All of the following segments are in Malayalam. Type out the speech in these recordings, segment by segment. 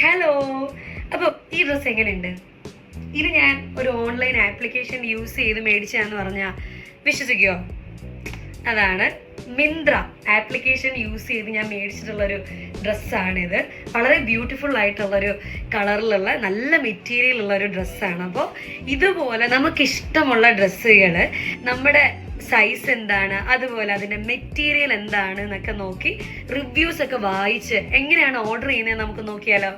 ഹലോ. അപ്പോൾ ഈ ഡ്രസ്സ് എങ്ങനെയുണ്ട്? ഇത് ഞാൻ ഒരു ഓൺലൈൻ ആപ്ലിക്കേഷൻ യൂസ് ചെയ്ത് മേടിച്ചതെന്ന് പറഞ്ഞാൽ വിശ്വസിക്കുമോ? അതാണ് മിന്ത്ര ആപ്ലിക്കേഷൻ യൂസ് ചെയ്ത് ഞാൻ മേടിച്ചിട്ടുള്ളൊരു ഡ്രസ്സാണിത്. വളരെ ബ്യൂട്ടിഫുൾ ആയിട്ടുള്ളൊരു കളറിലുള്ള നല്ല മെറ്റീരിയലുള്ളൊരു ഡ്രസ്സാണ്. അപ്പോൾ ഇതുപോലെ നമുക്കിഷ്ടമുള്ള ഡ്രസ്സുകൾ നമ്മുടെ സൈസ് എന്താണ്, അതുപോലെ അതിൻ്റെ മെറ്റീരിയൽ എന്താണ് എന്നൊക്കെ നോക്കി റിവ്യൂസ് ഒക്കെ വായിച്ച് എങ്ങനെയാണ് ഓർഡർ ചെയ്യുന്നത് നമുക്ക് നോക്കിയാലോ.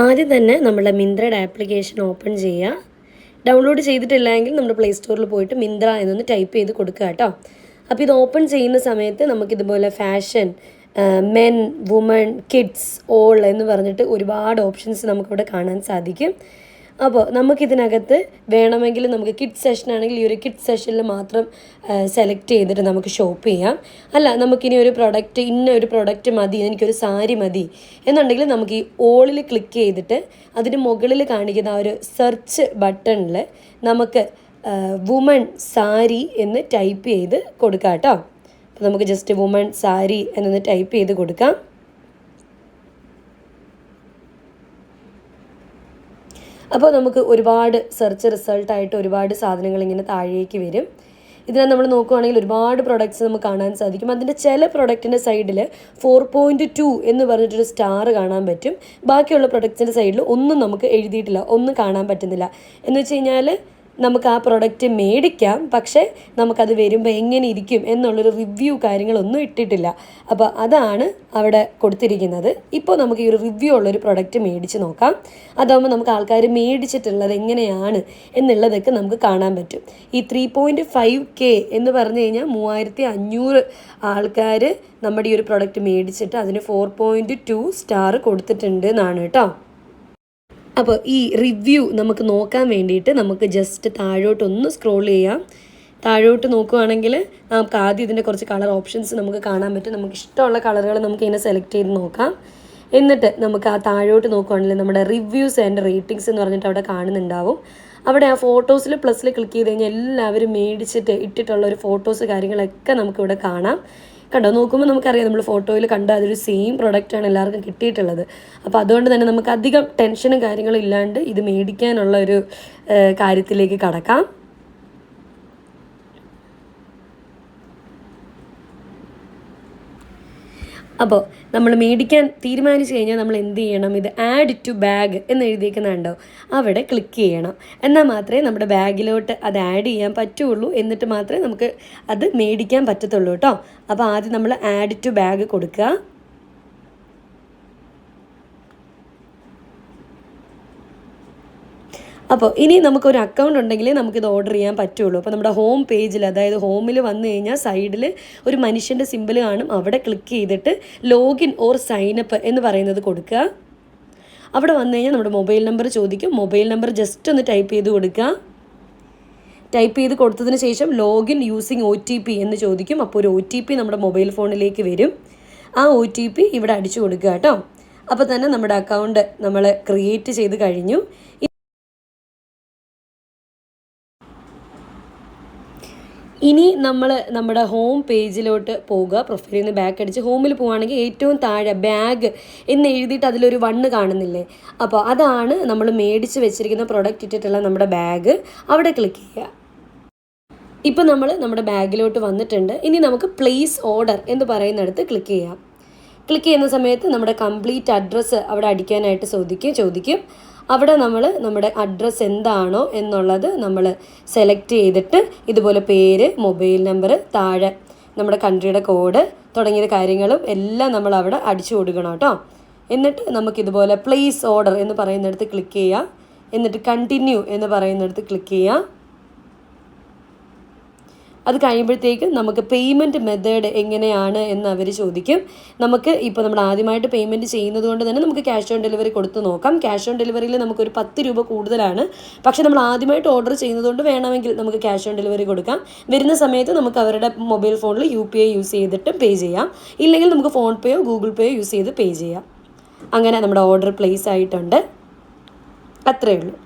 ആദ്യം തന്നെ നമ്മുടെ മിന്ത്രയുടെ ആപ്ലിക്കേഷൻ ഓപ്പൺ ചെയ്യുക. ഡൗൺലോഡ് ചെയ്തിട്ടില്ലെങ്കിൽ നമ്മുടെ പ്ലേ സ്റ്റോറിൽ പോയിട്ട് മിന്ത്ര എന്നൊന്ന് ടൈപ്പ് ചെയ്ത് കൊടുക്കുക കേട്ടോ. അപ്പോൾ ഇത് ഓപ്പൺ ചെയ്യുന്ന സമയത്ത് നമുക്കിതുപോലെ fashion, men, woman, kids, all എന്ന് പറഞ്ഞിട്ട് ഒരുപാട് ഓപ്ഷൻസ് നമുക്കിവിടെ കാണാൻ സാധിക്കും. അപ്പോൾ നമുക്കിതിനകത്ത് വേണമെങ്കിൽ നമുക്ക് കിഡ്സ് സെഷൻ ആണെങ്കിൽ ഈ ഒരു കിഡ്സ് സെഷനിൽ മാത്രം സെലക്ട് ചെയ്തിട്ട് നമുക്ക് ഷോപ്പ് ചെയ്യാം. അല്ല നമുക്കിനി ഒരു പ്രൊഡക്റ്റ്, ഇന്ന ഒരു പ്രൊഡക്റ്റ് മതി, എനിക്കൊരു സാരി മതി എന്നുണ്ടെങ്കിൽ നമുക്ക് ഈ ഓളിൽ ക്ലിക്ക് ചെയ്തിട്ട് അതിന് മുകളിൽ കാണിക്കുന്ന ആ ഒരു സെർച്ച് ബട്ടണിൽ നമുക്ക് വുമൺ സാരി എന്ന് ടൈപ്പ് ചെയ്ത് കൊടുക്കാം കേട്ടോ. അപ്പോൾ നമുക്ക് ജസ്റ്റ് വുമൺ സാരി എന്നൊന്ന് ടൈപ്പ് ചെയ്ത് കൊടുക്കാം. അപ്പോൾ നമുക്ക് ഒരുപാട് സെർച്ച് റിസൾട്ടായിട്ട് ഒരുപാട് സാധനങ്ങൾ ഇങ്ങനെ താഴേക്ക് വരും. ഇതിനെ നമ്മൾ നോക്കുകയാണെങ്കിൽ ഒരുപാട് പ്രൊഡക്ട്സ് നമുക്ക് കാണാൻ സാധിക്കും. അതിൻ്റെ ചില പ്രൊഡക്റ്റിൻ്റെ സൈഡിൽ 4.2 എന്ന് പറഞ്ഞിട്ടൊരു സ്റ്റാർ കാണാൻ പറ്റും. ബാക്കിയുള്ള പ്രൊഡക്ട്സിൻ്റെ സൈഡിൽ ഒന്നും നമുക്ക് എഴുതിയിട്ടില്ല, ഒന്നും കാണാൻ പറ്റുന്നില്ല. എന്ന് വെച്ച് കഴിഞ്ഞാൽ നമുക്ക് ആ പ്രൊഡക്റ്റ് മേടിക്കാം, പക്ഷേ നമുക്കത് വരുമ്പോൾ എങ്ങനെ ഇരിക്കും എന്നുള്ളൊരു റിവ്യൂ കാര്യങ്ങളൊന്നും ഇട്ടിട്ടില്ല. അപ്പോൾ അതാണ് അവിടെ കൊടുത്തിരിക്കുന്നത്. ഇപ്പോൾ നമുക്ക് ഈ ഒരു റിവ്യൂ ഉള്ളൊരു പ്രൊഡക്റ്റ് മേടിച്ച് നോക്കാം. അതാകുമ്പോൾ നമുക്ക് ആൾക്കാർ മേടിച്ചിട്ടുള്ളത് എങ്ങനെയാണ് എന്നുള്ളതൊക്കെ നമുക്ക് കാണാൻ പറ്റും. ഈ 3.5K എന്ന് പറഞ്ഞു കഴിഞ്ഞാൽ 3500 ആൾക്കാർ നമ്മുടെ ഈ ഒരു പ്രൊഡക്റ്റ് മേടിച്ചിട്ട് അതിന് 4.2 സ്റ്റാർ കൊടുത്തിട്ടുണ്ട് എന്നാണ് കേട്ടോ. അപ്പോൾ ഈ റിവ്യൂ നമുക്ക് നോക്കാൻ വേണ്ടിയിട്ട് നമുക്ക് ജസ്റ്റ് താഴോട്ടൊന്ന് സ്ക്രോൾ ചെയ്യാം. താഴോട്ട് നോക്കുകയാണെങ്കിൽ നമുക്ക് ആദ്യം ഇതിൻ്റെ കുറച്ച് കളർ ഓപ്ഷൻസ് നമുക്ക് കാണാൻ പറ്റും. നമുക്ക് ഇഷ്ടമുള്ള കളറുകൾ നമുക്ക് ഇതിനെ സെലക്ട് ചെയ്ത് നോക്കാം. എന്നിട്ട് നമുക്ക് ആ താഴോട്ട് നോക്കുകയാണെങ്കിൽ നമ്മുടെ റിവ്യൂസ് ആൻഡ് റേറ്റിംഗ്സ് എന്ന് പറഞ്ഞിട്ട് അവിടെ കാണുന്നുണ്ടാവും. അവിടെ ആ ഫോട്ടോസിൽ പ്ലസ്സിൽ ക്ലിക്ക് ചെയ്ത് കഴിഞ്ഞാൽ എല്ലാവരും മേടിച്ചിട്ട് ഇട്ടിട്ടുള്ള ഒരു ഫോട്ടോസ് കാര്യങ്ങളൊക്കെ നമുക്കിവിടെ കാണാം. കണ്ടോ, നോക്കുമ്പോൾ നമുക്കറിയാം നമ്മൾ ഫോട്ടോയിൽ കണ്ട അതൊരു സെയിം പ്രൊഡക്റ്റാണ് എല്ലാവർക്കും കിട്ടിയിട്ടുള്ളത്. അപ്പോൾ അതുകൊണ്ട് തന്നെ നമുക്ക് അധികം ടെൻഷനും കാര്യങ്ങളും ഇല്ലാണ്ട് ഇത് മേടിക്കാനുള്ള ഒരു കാര്യത്തിലേക്ക് കടക്കാം. അപ്പോൾ നമ്മൾ മേടിക്കാൻ തീരുമാനിച്ചു കഴിഞ്ഞാൽ നമ്മൾ എന്ത് ചെയ്യണം? ഇത് ആഡ് ടു ബാഗ് എന്ന് എഴുതിയിരിക്കുന്നുണ്ടോ, അവിടെ ക്ലിക്ക് ചെയ്യണം. എന്നാൽ മാത്രമേ നമ്മുടെ ബാഗിലോട്ട് അത് ആഡ് ചെയ്യാൻ പറ്റുള്ളൂ. എന്നിട്ട് മാത്രമേ നമുക്ക് അത് മേടിക്കാൻ പറ്റത്തുള്ളൂ കേട്ടോ. അപ്പോൾ ആദ്യം നമ്മൾ ആഡ് ടു ബാഗ് കൊടുക്കുക. അപ്പോൾ ഇനി നമുക്കൊരു അക്കൗണ്ട് ഉണ്ടെങ്കിലേ നമുക്കിത് ഓർഡർ ചെയ്യാൻ പറ്റുള്ളൂ. അപ്പോൾ നമ്മുടെ ഹോം പേജിൽ, അതായത് ഹോമിൽ വന്നു കഴിഞ്ഞാൽ സൈഡിൽ ഒരു മനുഷ്യൻ്റെ സിമ്പിൾ കാണും. അവിടെ ക്ലിക്ക് ചെയ്തിട്ട് ലോഗിൻ ഓർ സൈനപ്പ് എന്ന് പറയുന്നത് കൊടുക്കുക. അവിടെ വന്നു കഴിഞ്ഞാൽ നമ്മുടെ മൊബൈൽ നമ്പർ ചോദിക്കും. മൊബൈൽ നമ്പർ ജസ്റ്റ് ഒന്ന് ടൈപ്പ് ചെയ്ത് കൊടുക്കുക. ടൈപ്പ് ചെയ്ത് കൊടുത്തതിന് ശേഷം ലോഗിൻ യൂസിങ് OTP എന്ന് ചോദിക്കും. അപ്പോൾ ഒരു OTP നമ്മുടെ മൊബൈൽ ഫോണിലേക്ക് വരും. ആ OTP ഇവിടെ അടിച്ചു കൊടുക്കുക കേട്ടോ. അപ്പോൾ തന്നെ നമ്മുടെ അക്കൗണ്ട് നമ്മൾ ക്രിയേറ്റ് ചെയ്ത് കഴിഞ്ഞു. ഇനി നമ്മൾ നമ്മുടെ ഹോം പേജിലോട്ട് പോകുക. പ്രൊഫൈലിൽ നിന്ന് ബാക്ക് അടിച്ച് ഹോമിൽ പോവുകയാണെങ്കിൽ ഏറ്റവും താഴെ ബാഗ് എന്ന് എഴുതിയിട്ട് അതിലൊരു 1 കാണുന്നില്ലേ? അപ്പോൾ അതാണ് നമ്മൾ മേടിച്ച് വെച്ചിരിക്കുന്ന പ്രൊഡക്റ്റ് ഇട്ടിട്ടുള്ള നമ്മുടെ ബാഗ്. അവിടെ ക്ലിക്ക് ചെയ്യുക. ഇപ്പോൾ നമ്മൾ നമ്മുടെ ബാഗിലോട്ട് വന്നിട്ടുണ്ട്. ഇനി നമുക്ക് പ്ലേസ് ഓർഡർ എന്ന് പറയുന്നിടത്ത് ക്ലിക്ക് ചെയ്യാം. ക്ലിക്ക് ചെയ്യുന്ന സമയത്ത് നമ്മുടെ കംപ്ലീറ്റ് അഡ്രസ്സ് അവിടെ അടിക്കാനായിട്ട് ചോദിക്കും. അവിടെ നമ്മൾ നമ്മുടെ അഡ്രസ്സ് എന്താണോ എന്നുള്ളത് നമ്മൾ സെലക്ട് ചെയ്തിട്ട് ഇതുപോലെ പേര്, മൊബൈൽ നമ്പർ, താഴെ നമ്മുടെ കൺട്രിയുടെ കോഡ് തുടങ്ങിയ കാര്യങ്ങളും എല്ലാം നമ്മൾ അവിടെ അടിച്ചു കൊടുക്കണം കേട്ടോ. എന്നിട്ട് നമുക്കിതുപോലെ പ്ലേസ് ഓർഡർ എന്ന് പറയുന്നിടത്ത് ക്ലിക്ക് ചെയ്യാം. എന്നിട്ട് കണ്ടിന്യൂ എന്ന് പറയുന്നിടത്ത് ക്ലിക്ക് ചെയ്യാം. അത് കഴിയുമ്പോഴത്തേക്കും നമുക്ക് പേയ്മെൻറ്റ് മെത്തേഡ് എങ്ങനെയാണ് എന്ന് അവർ ചോദിക്കും. നമുക്ക് ഇപ്പോൾ നമ്മൾ ആദ്യമായിട്ട് പേയ്മെൻറ്റ് ചെയ്യുന്നത് കൊണ്ട് തന്നെ നമുക്ക് ക്യാഷ് ഓൺ ഡെലിവറി കൊടുത്ത് നോക്കാം. ക്യാഷ് ഓൺ ഡെലിവറിയിൽ നമുക്കൊരു 10 രൂപ കൂടുതലാണ്. പക്ഷേ നമ്മൾ ആദ്യമായിട്ട് ഓർഡർ ചെയ്യുന്നതുകൊണ്ട് വേണമെങ്കിൽ നമുക്ക് ക്യാഷ് ഓൺ ഡെലിവറി കൊടുക്കാം. വരുന്ന സമയത്ത് നമുക്ക് അവരുടെ മൊബൈൽ ഫോണിൽ UPI യൂസ് ചെയ്തിട്ട് പേ ചെയ്യാം. ഇല്ലെങ്കിൽ നമുക്ക് ഫോൺ പേയോ ഗൂഗിൾ പേയോ യൂസ് ചെയ്ത് പേ ചെയ്യാം. അങ്ങനെ നമ്മുടെ ഓർഡർ പ്ലേസ് ആയിട്ടുണ്ട്. അത്രയേ ഉള്ളൂ.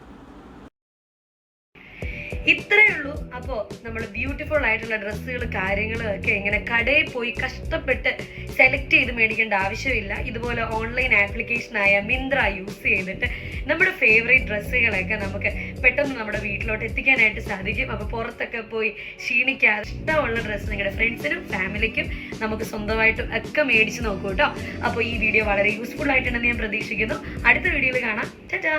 ഇത്രയേ ഉള്ളൂ. അപ്പോൾ നമ്മൾ ബ്യൂട്ടിഫുൾ ആയിട്ടുള്ള ഡ്രസ്സുകൾ കാര്യങ്ങളും ഒക്കെ ഇങ്ങനെ കടയിൽ പോയി കഷ്ടപ്പെട്ട് സെലക്ട് ചെയ്ത് മേടിക്കേണ്ട ആവശ്യമില്ല. ഇതുപോലെ ഓൺലൈൻ ആപ്ലിക്കേഷനായ മിന്ത്ര യൂസ് ചെയ്തിട്ട് നമ്മുടെ ഫേവറേറ്റ് ഡ്രസ്സുകളൊക്കെ നമുക്ക് പെട്ടെന്ന് നമ്മുടെ വീട്ടിലോട്ട് എത്തിക്കാനായിട്ട് സാധിക്കും. അപ്പോൾ പുറത്തൊക്കെ പോയി ക്ഷീണിക്കാതെ ഇഷ്ടമുള്ള ഡ്രസ്സ് നിങ്ങളുടെ ഫ്രണ്ട്സിനും ഫാമിലിക്കും നമുക്ക് സ്വന്തമായിട്ടും ഒക്കെ മേടിച്ച് നോക്കൂ കേട്ടോ. അപ്പോൾ ഈ വീഡിയോ വളരെ യൂസ്ഫുൾ ആയിട്ടുണ്ടെന്ന് ഞാൻ പ്രതീക്ഷിക്കുന്നു. അടുത്ത വീഡിയോയിൽ കാണാം. ടാറ്റാ.